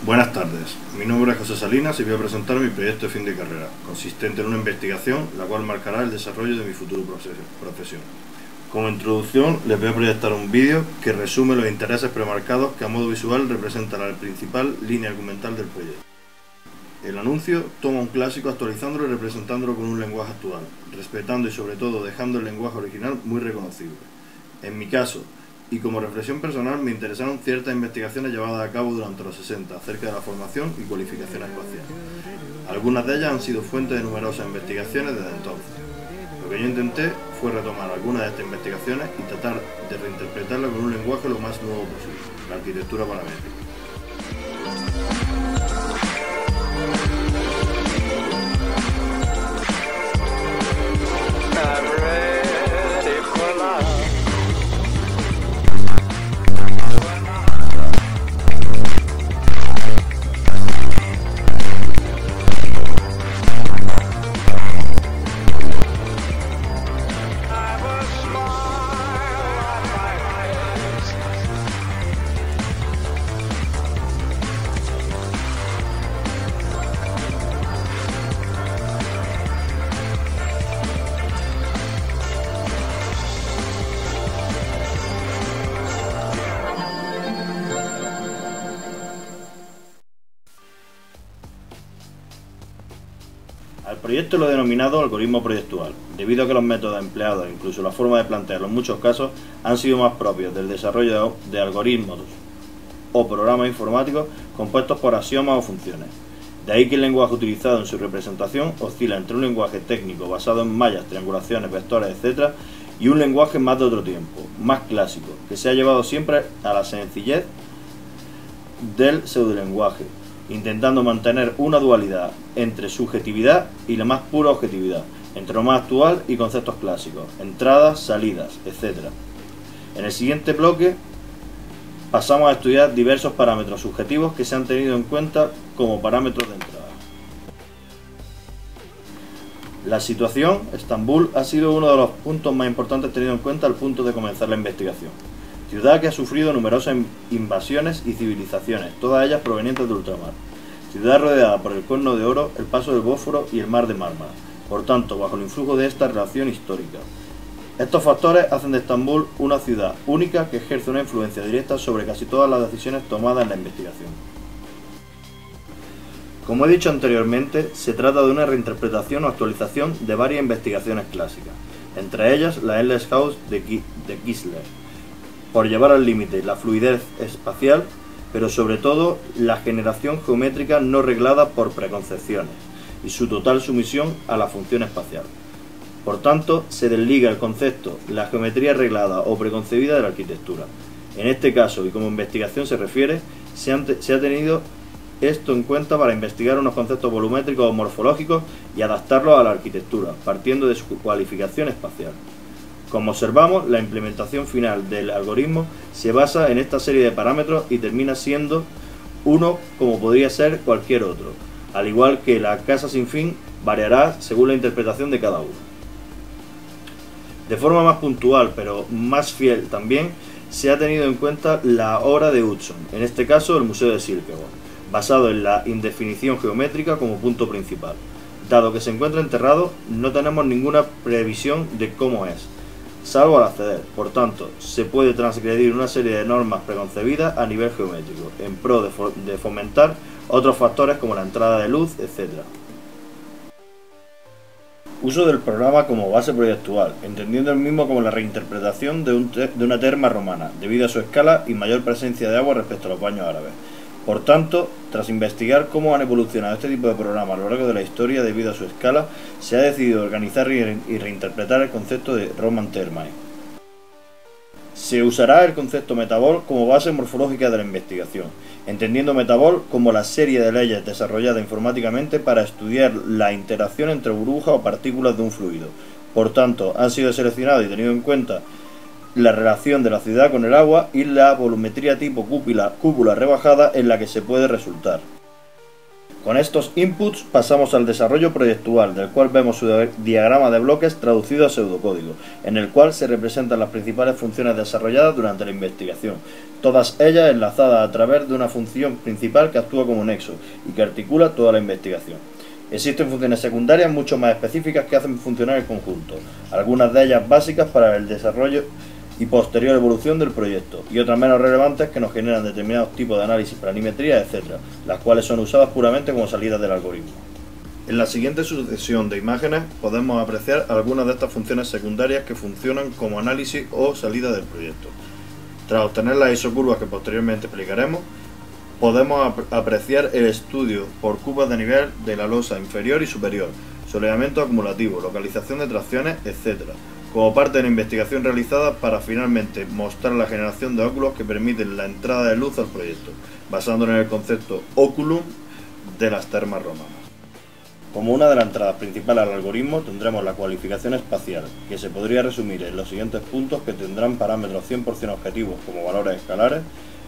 Buenas tardes, mi nombre es José Salinas y voy a presentar mi proyecto de fin de carrera, consistente en una investigación la cual marcará el desarrollo de mi futuro profesión. Como introducción les voy a proyectar un vídeo que resume los intereses premarcados que a modo visual representan la principal línea argumental del proyecto. El anuncio toma un clásico actualizándolo y representándolo con un lenguaje actual, respetando y sobre todo dejando el lenguaje original muy reconocible. En mi caso, y como reflexión personal, me interesaron ciertas investigaciones llevadas a cabo durante los 60 acerca de la formación y cualificación espacial. Algunas de ellas han sido fuente de numerosas investigaciones desde entonces. Lo que yo intenté fue retomar algunas de estas investigaciones y tratar de reinterpretarlas con un lenguaje lo más nuevo posible, la arquitectura paramétrica. Al proyecto lo he denominado algoritmo proyectual, debido a que los métodos empleados e incluso la forma de plantearlo en muchos casos han sido más propios del desarrollo de algoritmos o programas informáticos compuestos por axiomas o funciones. De ahí que el lenguaje utilizado en su representación oscila entre un lenguaje técnico basado en mallas, triangulaciones, vectores, etc. y un lenguaje más de otro tiempo, más clásico, que se ha llevado siempre a la sencillez del pseudolenguaje, intentando mantener una dualidad entre subjetividad y la más pura objetividad, entre lo más actual y conceptos clásicos, entradas, salidas, etc. En el siguiente bloque pasamos a estudiar diversos parámetros subjetivos que se han tenido en cuenta como parámetros de entrada. La situación, Estambul, ha sido uno de los puntos más importantes tenido en cuenta al punto de comenzar la investigación. Ciudad que ha sufrido numerosas invasiones y civilizaciones, todas ellas provenientes de ultramar. Ciudad rodeada por el Cuerno de Oro, el Paso del Bósforo y el Mar de Mármara, por tanto, bajo el influjo de esta relación histórica. Estos factores hacen de Estambul una ciudad única que ejerce una influencia directa sobre casi todas las decisiones tomadas en la investigación. Como he dicho anteriormente, se trata de una reinterpretación o actualización de varias investigaciones clásicas, entre ellas la Endless House de Kistler, por llevar al límite la fluidez espacial, pero sobre todo la generación geométrica no reglada por preconcepciones y su total sumisión a la función espacial. Por tanto, se desliga el concepto, la geometría reglada o preconcebida de la arquitectura. En este caso, y como investigación se refiere, se ha tenido esto en cuenta para investigar unos conceptos volumétricos o morfológicos y adaptarlos a la arquitectura, partiendo de su cualificación espacial. Como observamos, la implementación final del algoritmo se basa en esta serie de parámetros y termina siendo uno como podría ser cualquier otro, al igual que la casa sin fin variará según la interpretación de cada uno. De forma más puntual, pero más fiel también, se ha tenido en cuenta la obra de Hudson, en este caso el Museo de Kierkegaard, basado en la indefinición geométrica como punto principal. Dado que se encuentra enterrado, no tenemos ninguna previsión de cómo es, salvo al acceder. Por tanto, se puede transgredir una serie de normas preconcebidas a nivel geométrico, en pro de fomentar otros factores como la entrada de luz, etc. Uso del programa como base proyectual, entendiendo el mismo como la reinterpretación de una terma romana, debido a su escala y mayor presencia de agua respecto a los baños árabes. Por tanto, tras investigar cómo han evolucionado este tipo de programas a lo largo de la historia debido a su escala, se ha decidido organizar y reinterpretar el concepto de Roman Thermae. Se usará el concepto Metabol como base morfológica de la investigación, entendiendo Metabol como la serie de leyes desarrollada informáticamente para estudiar la interacción entre burbujas o partículas de un fluido. Por tanto, han sido seleccionados y tenido en cuenta la relación de la ciudad con el agua y la volumetría tipo cúpula rebajada en la que se puede resultar. Con estos inputs pasamos al desarrollo proyectual, del cual vemos su diagrama de bloques traducido a pseudocódigo, en el cual se representan las principales funciones desarrolladas durante la investigación, todas ellas enlazadas a través de una función principal que actúa como nexo y que articula toda la investigación. Existen funciones secundarias mucho más específicas que hacen funcionar el conjunto, algunas de ellas básicas para el desarrollo y posterior evolución del proyecto, y otras menos relevantes que nos generan determinados tipos de análisis, planimetría, etc., las cuales son usadas puramente como salidas del algoritmo. En la siguiente sucesión de imágenes podemos apreciar algunas de estas funciones secundarias que funcionan como análisis o salida del proyecto. Tras obtener las isocurvas que posteriormente explicaremos, podemos apreciar el estudio por curvas de nivel de la losa inferior y superior, soleamiento acumulativo, localización de tracciones, etc., como parte de la investigación realizada para finalmente mostrar la generación de óculos que permiten la entrada de luz al proyecto, basándonos en el concepto oculum de las termas romanas. Como una de las entradas principales al algoritmo tendremos la cualificación espacial, que se podría resumir en los siguientes puntos que tendrán parámetros 100% objetivos como valores escalares,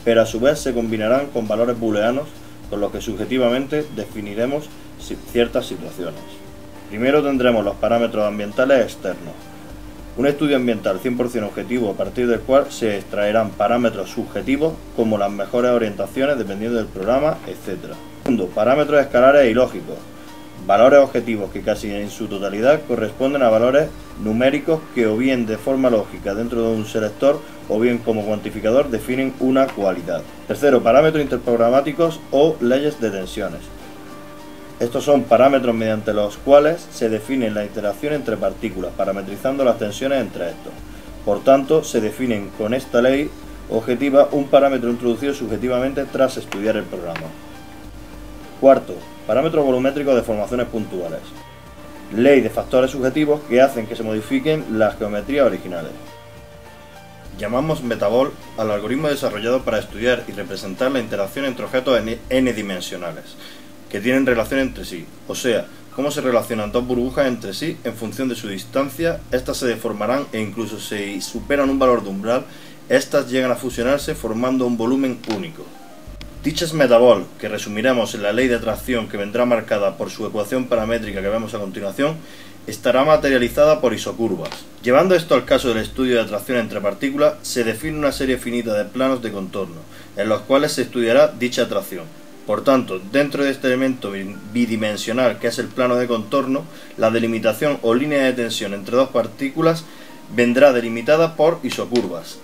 pero a su vez se combinarán con valores booleanos con los que subjetivamente definiremos ciertas situaciones. Primero tendremos los parámetros ambientales externos. Un estudio ambiental 100% objetivo a partir del cual se extraerán parámetros subjetivos como las mejores orientaciones dependiendo del programa, etc. Segundo, parámetros escalares y lógicos. Valores objetivos que casi en su totalidad corresponden a valores numéricos que o bien de forma lógica dentro de un selector o bien como cuantificador definen una cualidad. Tercero, parámetros interprogramáticos o leyes de tensiones. Estos son parámetros mediante los cuales se define la interacción entre partículas, parametrizando las tensiones entre estos. Por tanto, se definen con esta ley objetiva un parámetro introducido subjetivamente tras estudiar el programa. Cuarto, parámetros volumétricos de formaciones puntuales. Ley de factores subjetivos que hacen que se modifiquen las geometrías originales. Llamamos metabol al algoritmo desarrollado para estudiar y representar la interacción entre objetos n-dimensionales, que tienen relación entre sí, o sea, cómo se relacionan dos burbujas entre sí en función de su distancia. Estas se deformarán e incluso si superan un valor de umbral, estas llegan a fusionarse formando un volumen único. Dichas metabol, que resumiremos en la ley de atracción que vendrá marcada por su ecuación paramétrica que vemos a continuación, estará materializada por isocurvas. Llevando esto al caso del estudio de atracción entre partículas, se define una serie finita de planos de contorno, en los cuales se estudiará dicha atracción. Por tanto, dentro de este elemento bidimensional que es el plano de contorno, la delimitación o línea de tensión entre dos partículas vendrá delimitada por isocurvas.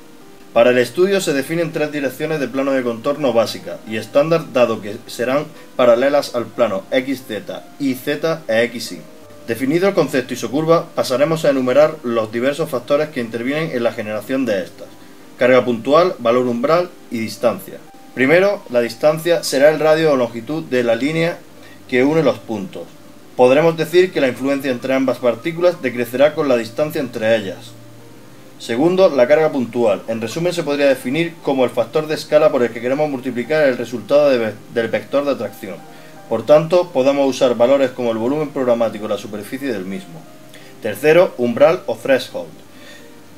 Para el estudio se definen tres direcciones de plano de contorno básica y estándar, dado que serán paralelas al plano XZ, YZ e XY. Definido el concepto isocurva, pasaremos a enumerar los diversos factores que intervienen en la generación de estas: carga puntual, valor umbral y distancia. Primero, la distancia será el radio o longitud de la línea que une los puntos. Podremos decir que la influencia entre ambas partículas decrecerá con la distancia entre ellas. Segundo, la carga puntual. En resumen, se podría definir como el factor de escala por el que queremos multiplicar el resultado del vector de atracción. Por tanto, podemos usar valores como el volumen programático o la superficie del mismo. Tercero, umbral o threshold.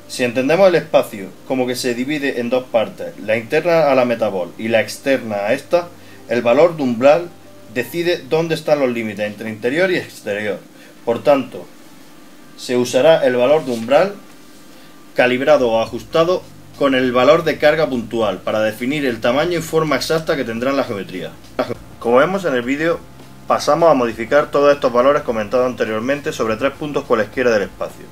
Si entendemos el espacio como que se divide en dos partes, la interna a la metabol y la externa a esta, el valor de umbral decide dónde están los límites entre interior y exterior. Por tanto, se usará el valor de umbral calibrado o ajustado con el valor de carga puntual para definir el tamaño y forma exacta que tendrán la geometría. Como vemos en el vídeo, pasamos a modificar todos estos valores comentados anteriormente sobre tres puntos cualesquiera del espacio.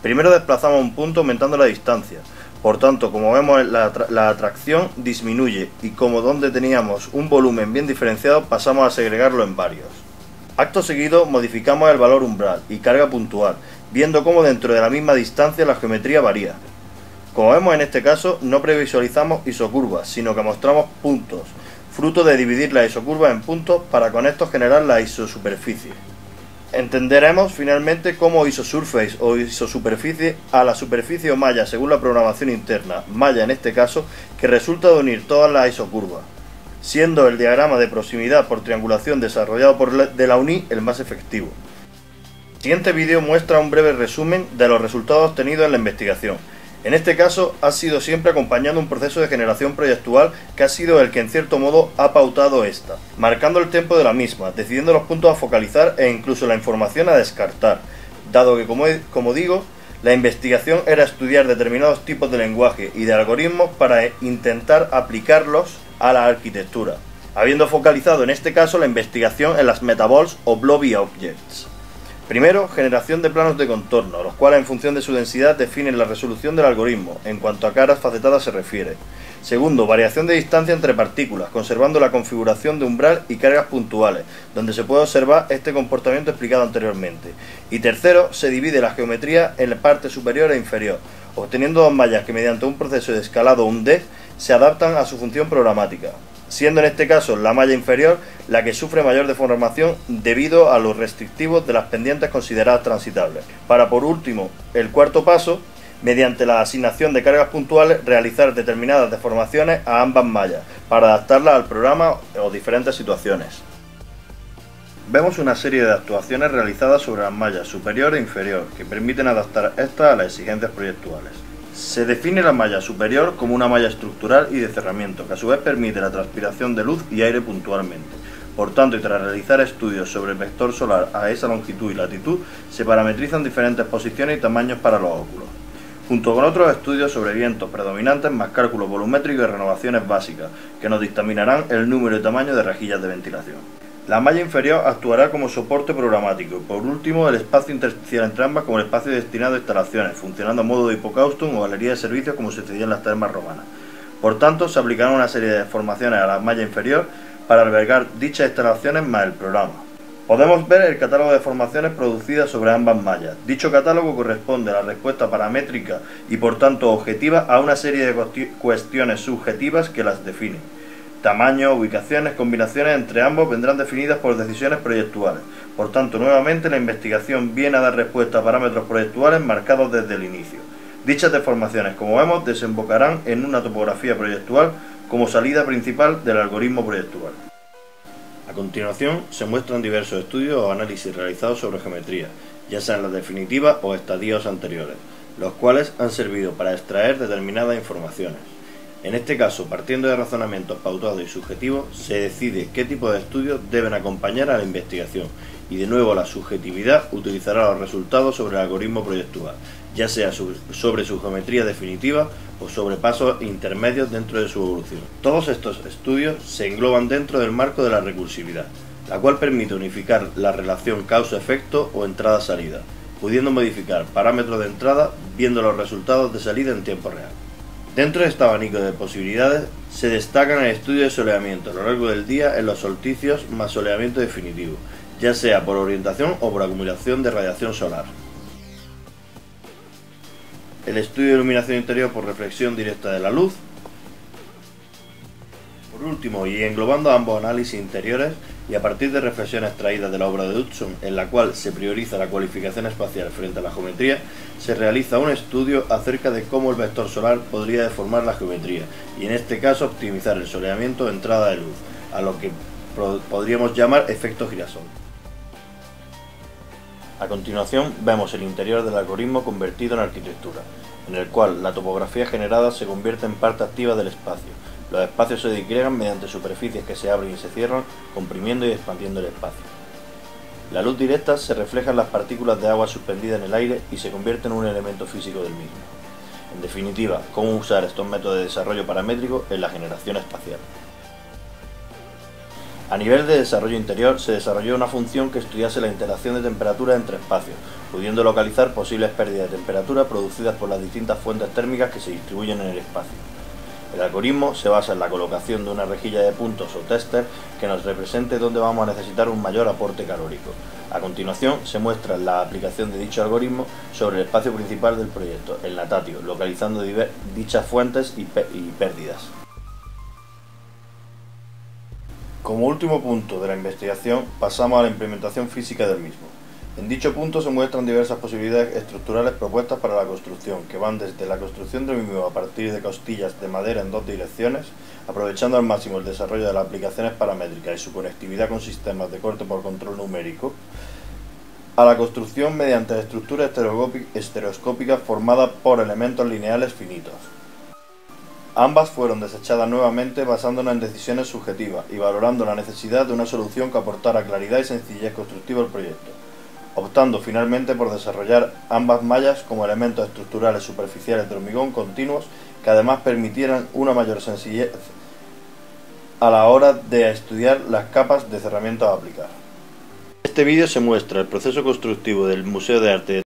Primero desplazamos un punto aumentando la distancia. Por tanto, como vemos, la atracción disminuye y como donde teníamos un volumen bien diferenciado, pasamos a segregarlo en varios. Acto seguido modificamos el valor umbral y carga puntual, viendo cómo dentro de la misma distancia la geometría varía. Como vemos en este caso, no previsualizamos isocurvas, sino que mostramos puntos, fruto de dividir la isocurva en puntos para con esto generar la isosuperficie. Entenderemos finalmente como isosurface o isosuperficie a la superficie o malla según la programación interna, malla en este caso, que resulta de unir todas las isocurvas, siendo el diagrama de proximidad por triangulación desarrollado de la UNI el más efectivo. El siguiente vídeo muestra un breve resumen de los resultados obtenidos en la investigación. En este caso ha sido siempre acompañando un proceso de generación proyectual que ha sido el que en cierto modo ha pautado esta, marcando el tiempo de la misma, decidiendo los puntos a focalizar e incluso la información a descartar, dado que como digo, la investigación era estudiar determinados tipos de lenguaje y de algoritmos para intentar aplicarlos a la arquitectura, habiendo focalizado en este caso la investigación en las metaballs o blobby objects. Primero, generación de planos de contorno, los cuales en función de su densidad definen la resolución del algoritmo, en cuanto a caras facetadas se refiere. Segundo, variación de distancia entre partículas, conservando la configuración de umbral y cargas puntuales, donde se puede observar este comportamiento explicado anteriormente. Y tercero, se divide la geometría en la parte superior e inferior, obteniendo dos mallas que mediante un proceso de escalado UND se adaptan a su función programática, siendo en este caso la malla inferior la que sufre mayor deformación debido a los restrictivos de las pendientes consideradas transitables. Para por último, el cuarto paso, mediante la asignación de cargas puntuales, realizar determinadas deformaciones a ambas mallas para adaptarlas al programa o diferentes situaciones. Vemos una serie de actuaciones realizadas sobre las mallas superior e inferior que permiten adaptar estas a las exigencias proyectuales. Se define la malla superior como una malla estructural y de cerramiento, que a su vez permite la transpiración de luz y aire puntualmente. Por tanto, y tras realizar estudios sobre el vector solar a esa longitud y latitud, se parametrizan diferentes posiciones y tamaños para los óculos, junto con otros estudios sobre vientos predominantes, más cálculos volumétricos y renovaciones básicas, que nos dictaminarán el número y tamaño de rejillas de ventilación. La malla inferior actuará como soporte programático y por último el espacio intersticial entre ambas como el espacio destinado a instalaciones, funcionando a modo de hipocaustum o galería de servicios como sucedía en las termas romanas. Por tanto, se aplicarán una serie de deformaciones a la malla inferior para albergar dichas instalaciones más el programa. Podemos ver el catálogo de deformaciones producidas sobre ambas mallas. Dicho catálogo corresponde a la respuesta paramétrica y por tanto objetiva a una serie de cuestiones subjetivas que las definen. Tamaño, ubicaciones, combinaciones entre ambos vendrán definidas por decisiones proyectuales. Por tanto, nuevamente la investigación viene a dar respuesta a parámetros proyectuales marcados desde el inicio. Dichas deformaciones, como vemos, desembocarán en una topografía proyectual como salida principal del algoritmo proyectual. A continuación, se muestran diversos estudios o análisis realizados sobre geometría, ya sean las definitivas o estadios anteriores, los cuales han servido para extraer determinadas informaciones. En este caso, partiendo de razonamientos pautados y subjetivos, se decide qué tipo de estudios deben acompañar a la investigación y de nuevo la subjetividad utilizará los resultados sobre el algoritmo proyectual, ya sea sobre su geometría definitiva o sobre pasos intermedios dentro de su evolución. Todos estos estudios se engloban dentro del marco de la recursividad, la cual permite unificar la relación causa-efecto o entrada-salida, pudiendo modificar parámetros de entrada viendo los resultados de salida en tiempo real. Dentro de este abanico de posibilidades se destacan el estudio de soleamiento a lo largo del día en los solsticios más soleamiento definitivo, ya sea por orientación o por acumulación de radiación solar. El estudio de iluminación interior por reflexión directa de la luz. Por último, y englobando ambos análisis interiores, y a partir de reflexiones traídas de la obra de Hudson, en la cual se prioriza la cualificación espacial frente a la geometría, se realiza un estudio acerca de cómo el vector solar podría deformar la geometría, y en este caso optimizar el soleamiento de entrada de luz, a lo que podríamos llamar efecto girasol. A continuación vemos el interior del algoritmo convertido en arquitectura, en el cual la topografía generada se convierte en parte activa del espacio. Los espacios se disgregan mediante superficies que se abren y se cierran, comprimiendo y expandiendo el espacio. La luz directa se refleja en las partículas de agua suspendidas en el aire y se convierte en un elemento físico del mismo. En definitiva, cómo usar estos métodos de desarrollo paramétrico en la generación espacial. A nivel de desarrollo interior, se desarrolló una función que estudiase la interacción de temperatura entre espacios, pudiendo localizar posibles pérdidas de temperatura producidas por las distintas fuentes térmicas que se distribuyen en el espacio. El algoritmo se basa en la colocación de una rejilla de puntos o tester que nos represente dónde vamos a necesitar un mayor aporte calórico. A continuación, se muestra la aplicación de dicho algoritmo sobre el espacio principal del proyecto, el natatio, localizando dichas fuentes y pérdidas. Como último punto de la investigación, pasamos a la implementación física del mismo. En dicho punto se muestran diversas posibilidades estructurales propuestas para la construcción, que van desde la construcción del mismo a partir de costillas de madera en dos direcciones, aprovechando al máximo el desarrollo de las aplicaciones paramétricas y su conectividad con sistemas de corte por control numérico, a la construcción mediante estructuras estereoscópicas formadas por elementos lineales finitos. Ambas fueron desechadas nuevamente basándonos en decisiones subjetivas y valorando la necesidad de una solución que aportara claridad y sencillez constructiva al proyecto, optando finalmente por desarrollar ambas mallas como elementos estructurales superficiales de hormigón continuos que además permitieran una mayor sencillez a la hora de estudiar las capas de cerramientos a aplicar. En este vídeo se muestra el proceso constructivo del Museo de Arte